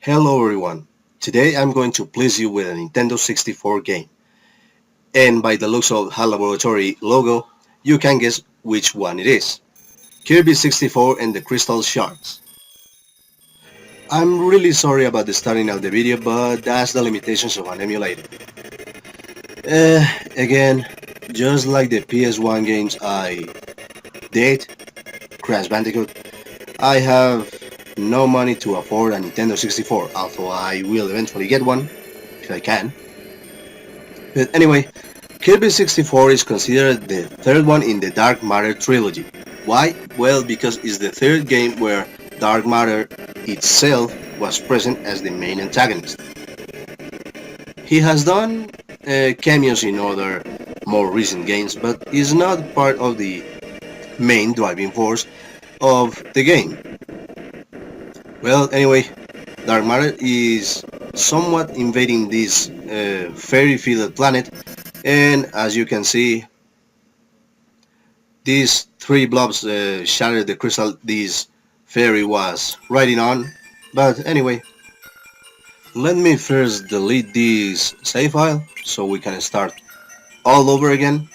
Hello everyone, today I'm going to please you with a Nintendo 64 game, and by the looks of HAL Laboratory logo, you can guess which one it is. Kirby 64 and the Crystal Shards. I'm really sorry about the starting of the video, but that's the limitations of an emulator. Again, just like the PS1 games I did, Crash Bandicoot, I have no money to afford a Nintendo 64, although I will eventually get one, if I can. But anyway, Kirby 64 is considered the third one in the Dark Matter trilogy. Why? Well, because it's the third game where Dark Matter itself was present as the main antagonist. He has done cameos in other more recent games, but is not part of the main driving force of the game. Well, anyway, Dark Matter is somewhat invading this fairy-filled planet, and as you can see, these three blobs shattered the crystal this fairy was riding on. But anyway, let me first delete this save file so we can start all over again.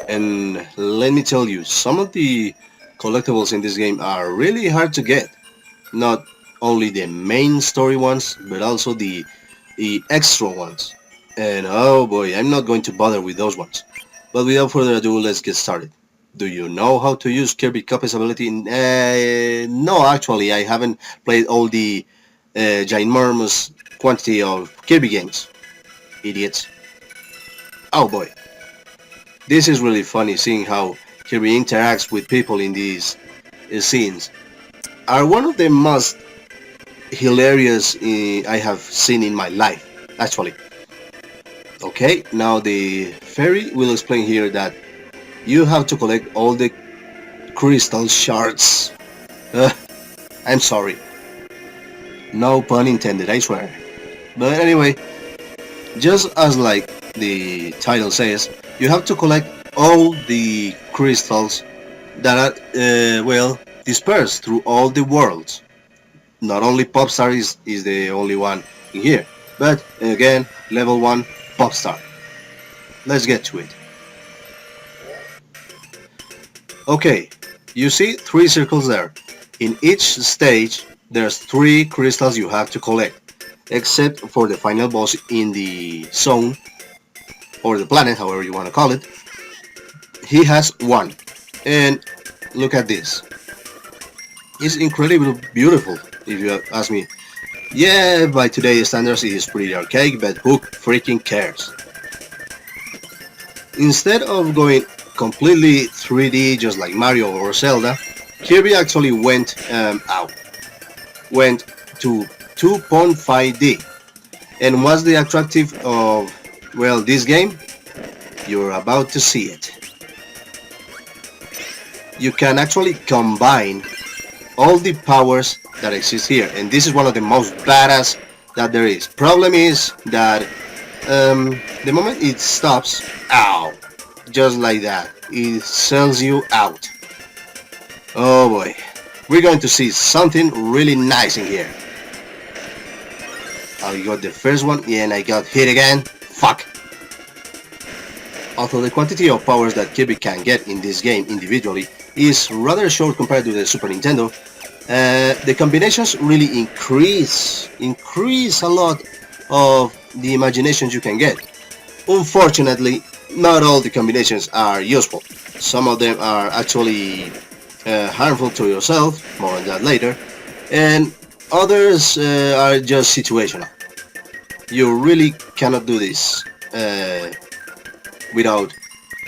And let me tell you, some of the collectibles in this game are really hard to get. Not only the main story ones, but also the extra ones. And oh boy, I'm not going to bother with those ones. But without further ado, let's get started. Do you know how to use Kirby Copy's ability? No, actually, I haven't played all the ginormous quantity of Kirby games. Idiots. Oh boy. This is really funny seeing how Kirby interacts with people in these scenes. Are one of the most hilarious I have seen in my life, actually. Okay, now the fairy will explain here that you have to collect all the crystal shards. Uh, I'm sorry. No pun intended, I swear. But anyway, just as like the title says, you have to collect all the crystals that are, dispersed through all the worlds. Not only Popstar is the only one in here, but again, level 1 Popstar. Let's get to it. Okay, you see 3 circles there. In each stage, there's 3 crystals you have to collect, except for the final boss in the zone, or the planet, however you want to call it. He has 1, and look at this. It's incredibly beautiful, if you ask me. Yeah, by today's standards it is pretty archaic, but who freaking cares? Instead of going completely 3D just like Mario or Zelda, Kirby actually went to 2.5D. And what's the attractive of, well, this game? You're about to see it. You can actually combine all the powers that exist here, and this is one of the most badass that there is. Problem is that the moment it stops, ow, just like that, it sells you out. Oh boy, we're going to see something really nice in here. I got the first one, and I got hit again. Fuck. Although the quantity of powers that Kirby can get in this game individually is rather short compared to the Super Nintendo, the combinations really increase a lot of the imaginations you can get. Unfortunately, not all the combinations are useful. Some of them are actually harmful to yourself, more on that later, and others are just situational. You really cannot do this without,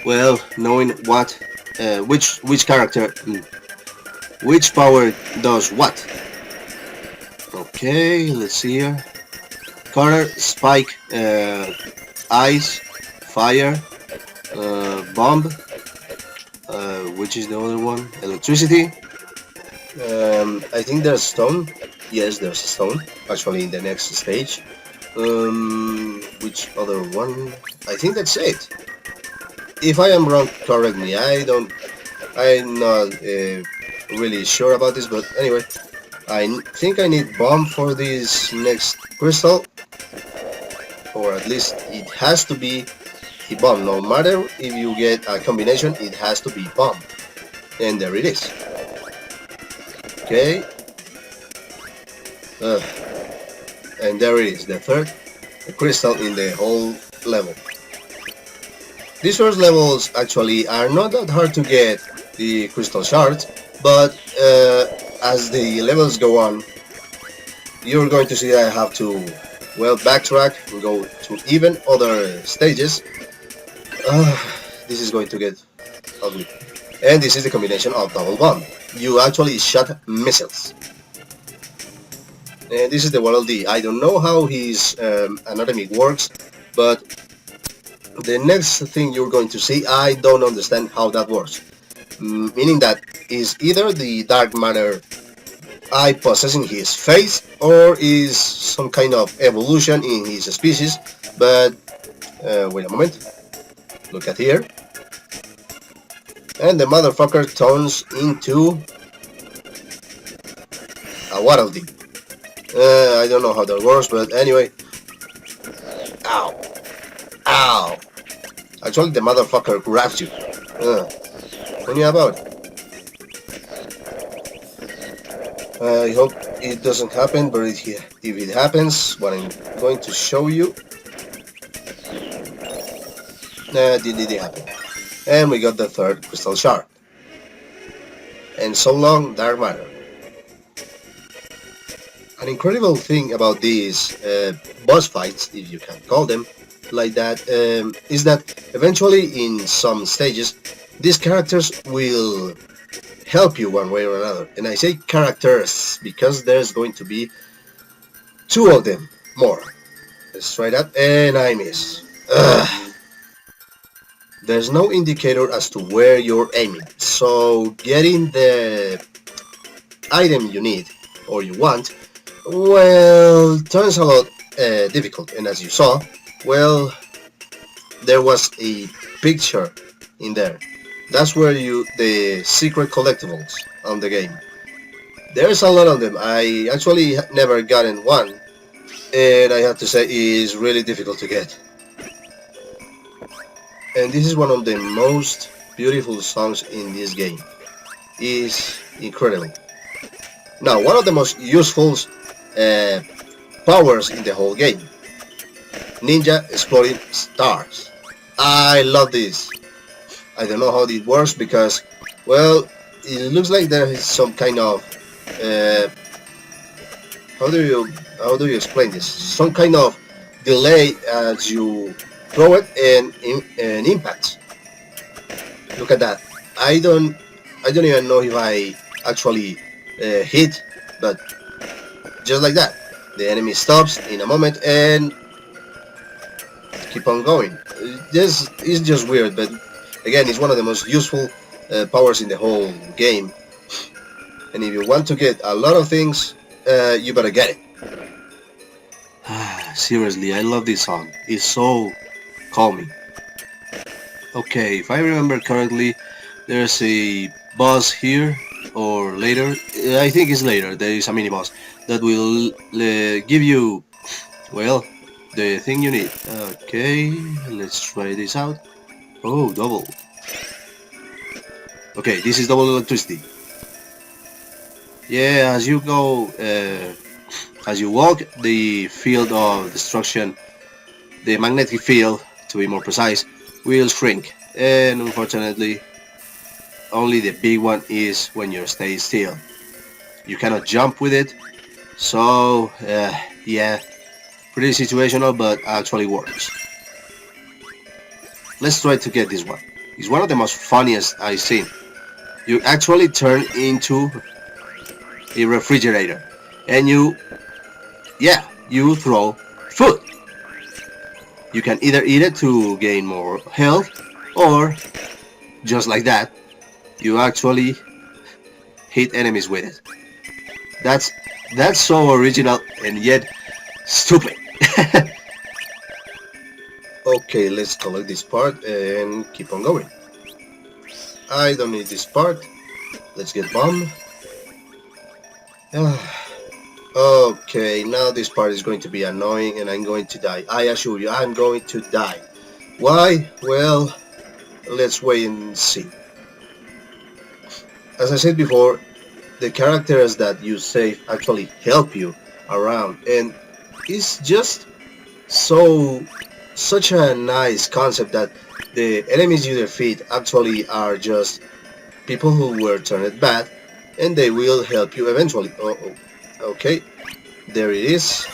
well, knowing what, which character, which power does what. Okay, let's see here. Cutter, spike, ice, fire, bomb, which is the other one? Electricity. I think there's stone. Yes, there's a stone. Actually, in the next stage. Which other one? I think that's it. If I am wrong, correct me. I'm not really sure about this, but anyway, I think I need bomb for this next crystal, or at least it has to be a bomb. No matter if you get a combination, it has to be bomb. And there it is. Okay. And there it is, the third crystal in the whole level. These first levels actually are not that hard to get the crystal shards, but as the levels go on, you're going to see that I have to, well, backtrack and go to even other stages. This is going to get ugly. And this is the combination of double bomb. You actually shot missiles. And this is the Waddle Dee. I don't know how his anatomy works, but the next thing you're going to see, I don't understand how that works. Meaning that is either the dark matter eye possessing his face, or is some kind of evolution in his species. But wait a moment, look at here, and the motherfucker turns into a Waddle Dee. I don't know how that works, but anyway. Ow. Ow. Actually, the motherfucker grabs you. What are you about? I hope it doesn't happen, but if it happens, what I'm going to show you... it did happen. And we got the third crystal shard. And so long, dark matter. An incredible thing about these boss fights, if you can call them like that, is that eventually in some stages these characters will help you one way or another. And I say characters because there's going to be two of them more. Let's try that, and I miss. There's no indicator as to where you're aiming, so getting the item you need or you want, well, turns a lot difficult. And as you saw, well, there was a picture in there. That's where the secret collectibles on the game. There's a lot of them. I actually never gotten one, and I have to say it is really difficult to get. And this is one of the most beautiful songs in this game. It's incredible. Now, one of the most useful powers in the whole game. Ninja exploding stars. I love this. I don't know how it works because, well, it looks like there is some kind of how do you explain this? Some kind of delay as you throw it and impact. Look at that. I don't even know if I actually hit, but just like that, the enemy stops in a moment and keep on going. This is just weird, but again, it's one of the most useful powers in the whole game. And if you want to get a lot of things, you better get it. Seriously, I love this song. It's so calming. Okay, if I remember correctly, there's a boss here, or later. I think it's later. There is a mini boss that will give you, well, the thing you need. Okay, let's try this out. Oh, double. Okay, this is double electricity. Yeah, as you go, as you walk, the field of destruction, the magnetic field, to be more precise, will shrink. And unfortunately, only the big one is when you stay still. You cannot jump with it, so yeah, pretty situational, but actually works. Let's try to get this one. It's one of the most funniest I've seen. You actually turn into a refrigerator, and you throw food. You can either eat it to gain more health, or just like that, you actually hit enemies with it. That's so original and yet stupid. Okay, let's collect this part and keep on going. I don't need this part. Let's get bomb. Okay, now this part is going to be annoying and I'm going to die. I assure you, I'm going to die. Why? Well, let's wait and see. As I said before, the characters that you save actually help you around, and it's just such a nice concept that the enemies you defeat actually are just people who were turned bad, and they will help you eventually. Okay, there it is.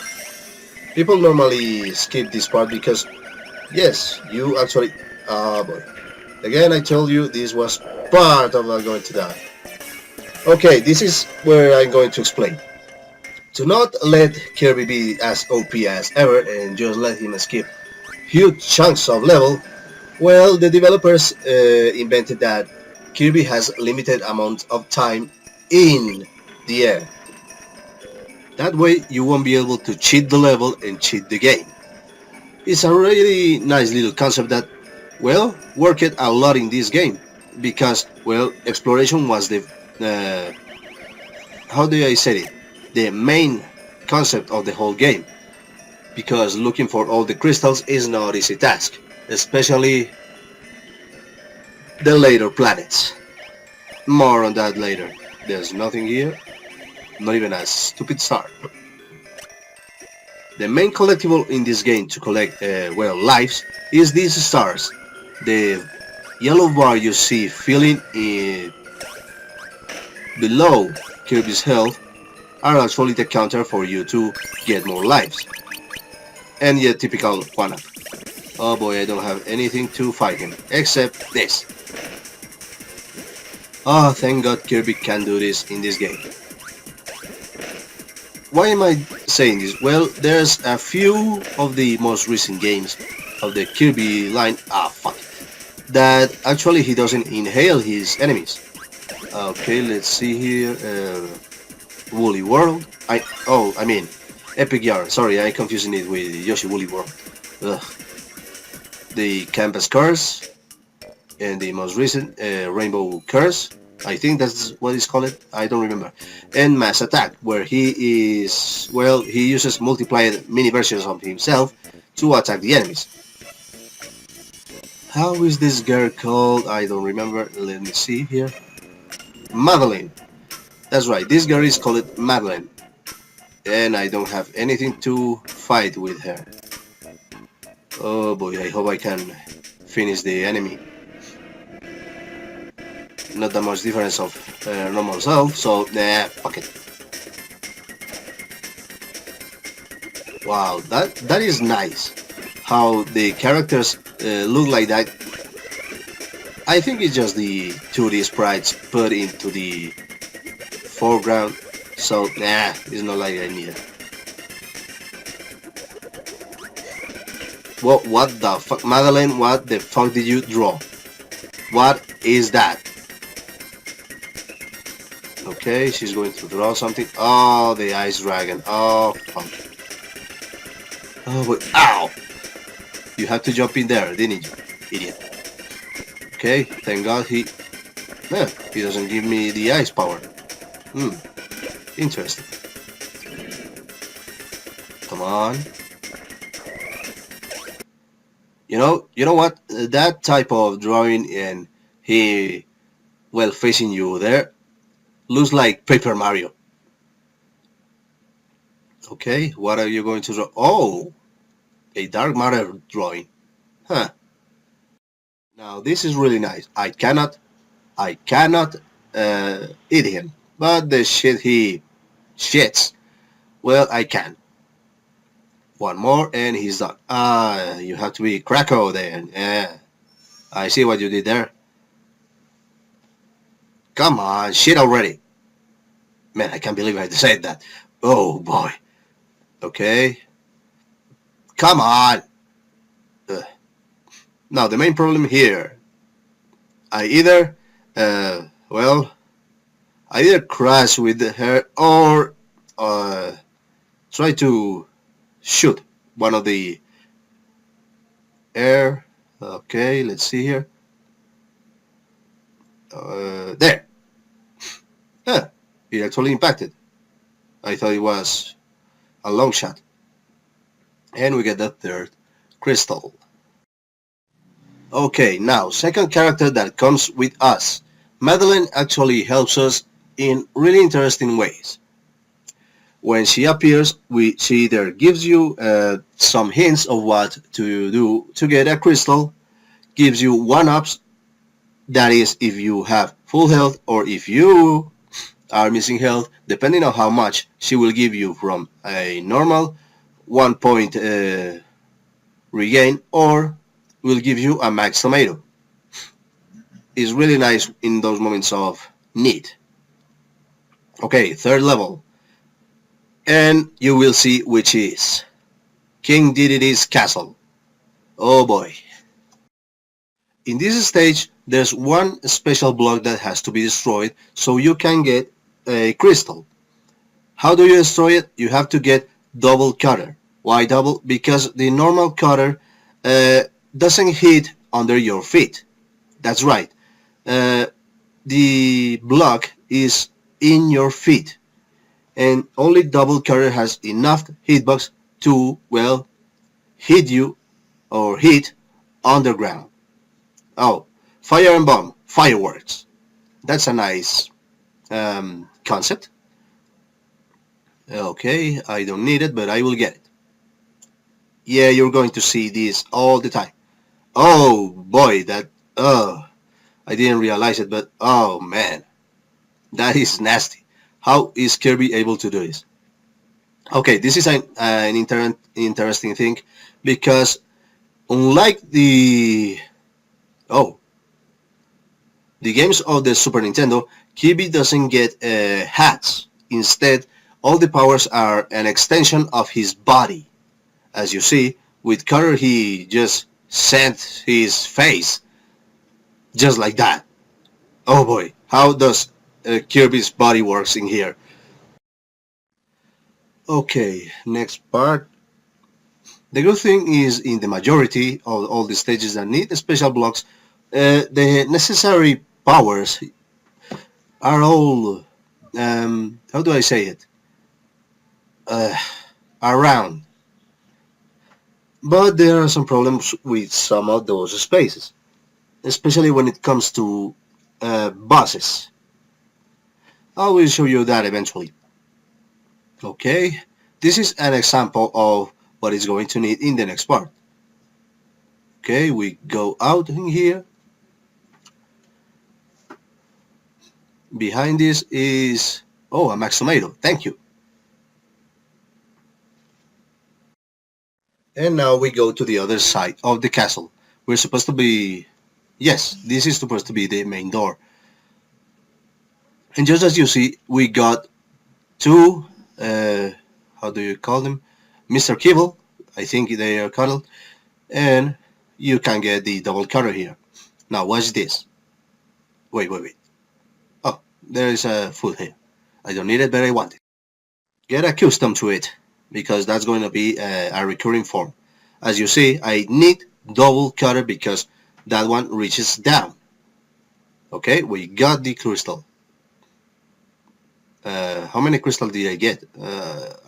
People normally skip this part because yes, you actually. Boy. Again, I told you this was part of I'm going to die. Okay, this is where I'm going to explain. To not let Kirby be as OP as ever and just let him skip huge chunks of level, well, the developers invented that Kirby has limited amount of time in the air. That way you won't be able to cheat the level and cheat the game. It's a really nice little concept that, well, worked a lot in this game because, well, exploration was the, uh, how do I say it, the main concept of the whole game. Because looking for all the crystals is not easy task, especially the later planets. More on that later. There's nothing here, not even a stupid star. The main collectible in this game to collect, well, lives is these stars. The yellow bar you see filling in below Kirby's health are actually the counter for you to get more lives. And the typical one-up. Oh boy, I don't have anything to fight him, except this. Oh, thank god Kirby can do this in this game. Why am I saying this? Well, there's a few of the most recent games of the Kirby line, fuck, that actually he doesn't inhale his enemies. Okay, let's see here, Woolly World, I mean, Epic Yarn, sorry, I'm confusing it with Yoshi Woolly World. Ugh. The Campus Curse, and the most recent Rainbow Curse. I think that's what it's called. I don't remember. And Mass Attack, where he is, well, he uses multiplied mini versions of himself to attack the enemies. How is this girl called? I don't remember. Let me see here. Madeline. That's right. This girl is called Madeline. And I don't have anything to fight with her. Oh boy, I hope I can finish the enemy. Not that much difference of normal self, so nah, fuck it. Wow, that is nice. How the characters look like that. I think it's just the 2D sprites put into the foreground, so nah, it's not like I need it. Well, what the fuck, Madeline? What the fuck did you draw? What is that? Okay, she's going to draw something. Oh, the ice dragon. Oh, fuck. Oh, wait. Ow! You had to jump in there, didn't you? Idiot. Okay, thank God he doesn't give me the ice power. Interesting. Come on. You know what? That type of drawing and he, well, facing you there, looks like Paper Mario. Okay, what are you going to draw? Oh, a dark matter drawing. Huh. Now this is really nice. I cannot eat him. But the shit he shits, well, I can. One more and he's done. You have to be Krakow then. Yeah. I see what you did there. Come on, shit already. Man, I can't believe I said that. Oh boy. Okay. Come on. Ugh. Now the main problem here. I either, well, I either crash with her or try to shoot one of the air. Okay, let's see here. There. Yeah, it actually impacted. I thought it was a long shot. And we get the third crystal. Okay, now second character that comes with us. Madeline actually helps us in really interesting ways. When she appears, she either gives you some hints of what to do to get a crystal, gives you one-ups, that is if you have full health or if you are missing health, depending on how much, she will give you from a normal 1 point regain or will give you a max tomato. It's really nice in those moments of need. Okay, third level. And you will see which is King Dedede's castle. Oh boy. In this stage, there's one special block that has to be destroyed so you can get a crystal. How do you destroy it? You have to get double cutter. Why double? Because the normal cutter doesn't hit under your feet. That's right. The block is in your feet. And only double cutter has enough hitbox to, well, hit you or hit underground. Oh, fire and bomb, fireworks. That's a nice concept. Okay, I don't need it, but I will get it. Yeah, you're going to see this all the time. Oh boy, I didn't realize it, but oh man, that is nasty. How is Kirby able to do this? Okay, this is an interesting thing because unlike the games of the Super Nintendo, Kirby doesn't get hats. Instead, all the powers are an extension of his body. As you see, with Cutter he just sent his face just like that. Oh boy, how does Kirby's body works in here? Okay, next part. The good thing is in the majority of all the stages that need special blocks, the necessary powers are all, how do I say it, around. But there are some problems with some of those spaces, especially when it comes to bosses. I will show you that eventually. Okay, this is an example of what it's going to need in the next part. Okay, we go out in here. Behind this is, oh, a max tomato. Thank you. And now we go to the other side of the castle. We're supposed to be, yes, this is supposed to be the main door. And just as you see, we got two, how do you call them? Mr. Kibble, I think they are called, and you can get the double cutter here. Now watch this. Wait. Oh, there is a food here. I don't need it, but I want it. Get accustomed to it, because that's going to be a recurring form. As you see, I need double cutter because that one reaches down. Okay, we got the crystal. How many crystals did I get?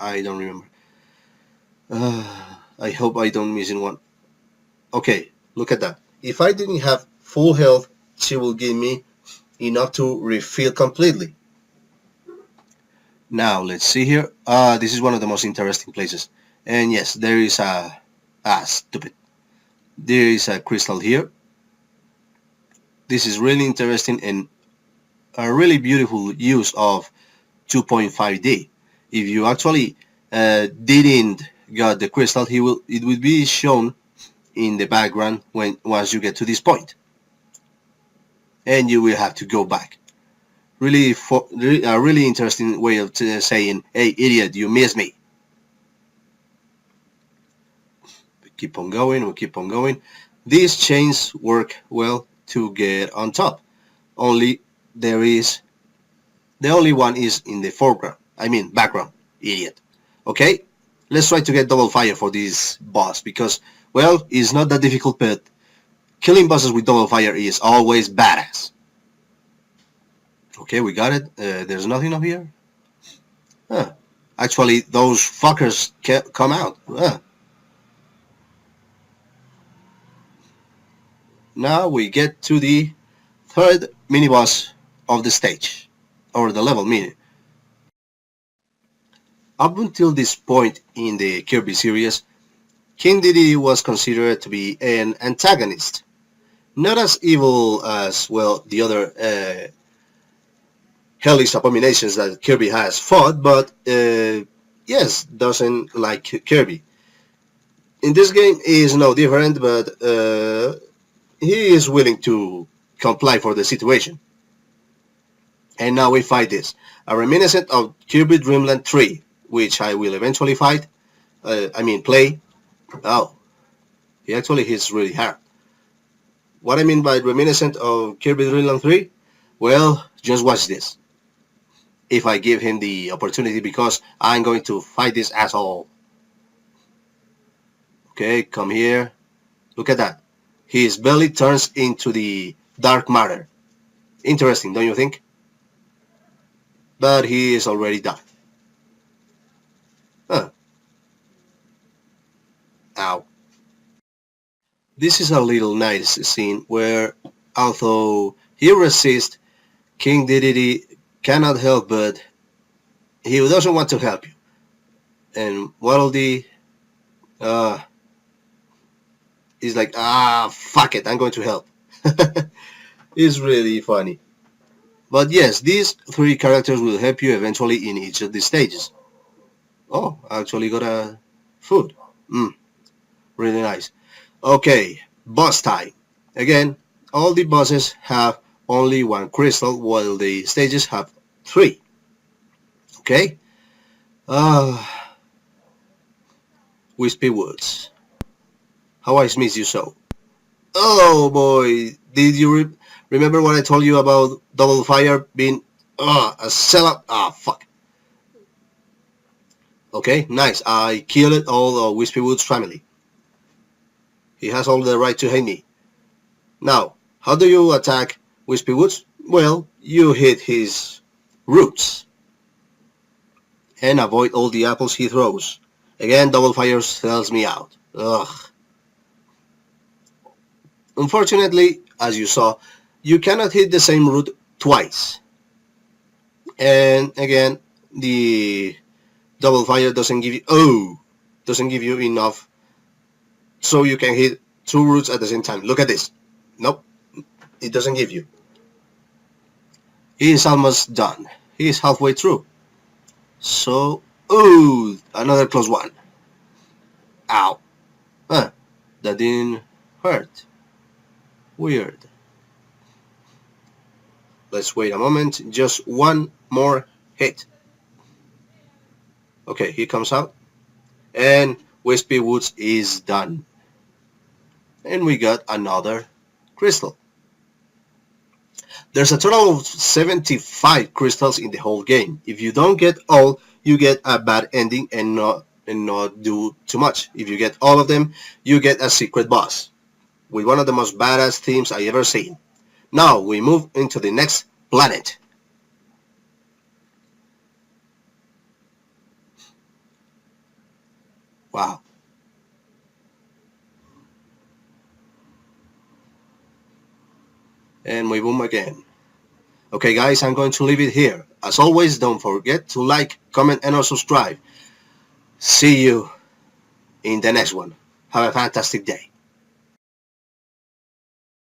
I don't remember. I hope I don't miss in one. Okay, look at that. If I didn't have full health, she will give me enough to refill completely. Now let's see here. This is one of the most interesting places. And yes, there is stupid. There is a crystal here. This is really interesting and a really beautiful use of 2.5D. If you actually didn't got the crystal, it will be shown in the background once you get to this point, and you will have to go back. Really, a really interesting way of saying, "Hey, idiot, you missed me." We keep on going. These chains work well to get on top. Only the only one is in the foreground. I mean background, idiot. Okay, let's try to get double fire for this boss because, well, it's not that difficult, but killing bosses with double fire is always badass. Okay, we got it. There's nothing up here. Huh. Actually, those fuckers come out. Now we get to the third mini-boss of the stage, or the level meaning. Up until this point in the Kirby series, King Dedede was considered to be an antagonist. Not as evil as, well, the other hellish abominations that Kirby has fought, but yes, doesn't like Kirby. In this game, he is no different, but he is willing to comply for the situation. And now we fight this, a reminiscent of Kirby Dream Land 3, which I will eventually play. Oh, he actually hits really hard. What I mean by reminiscent of Kirby Dream Land 3? Well, just watch this. If I give him the opportunity, because I'm going to fight this asshole. Okay, come here. Look at that. His belly turns into the dark matter. Interesting, don't you think? But he is already done. Huh. Ow. This is a little nice scene where, although he resists, King Dedede cannot help but he doesn't want to help you. And Waddle-Dee is like, fuck it, I'm going to help. It's really funny. But yes, these three characters will help you eventually in each of the stages. Oh, I actually got a food. Really nice. Okay, boss time. Again, all the bosses have only one crystal, while the stages have 3. Okay? Wispy Woods. How I miss you so. Oh boy, did you remember what I told you about Double Fire being a sellout? Fuck. Okay, nice. I killed all of Wispy Woods' family. He has all the right to hate me. Now, how do you attack Wispy Woods? Well, you hit his roots and avoid all the apples he throws. Again, Double Fire sells me out. Ugh. Unfortunately, as you saw, you cannot hit the same root twice. And again, the Double Fire doesn't give you enough so you can hit 2 roots at the same time. Look at this. Nope, it doesn't give you. He is almost done. He is halfway through. So, another close one. Ow. That didn't hurt. Weird. Let's wait a moment. Just one more hit. Okay, he comes out. And Wispy Woods is done. And we got another crystal. There's a total of 75 crystals in the whole game. If you don't get all, you get a bad ending and not do too much. If you get all of them, you get a secret boss with one of the most badass themes I ever seen. Now we move into the next planet. Wow. And we boom again. Okay guys, I'm going to leave it here. As always, don't forget to like, comment and subscribe. See you in the next one. Have a fantastic day.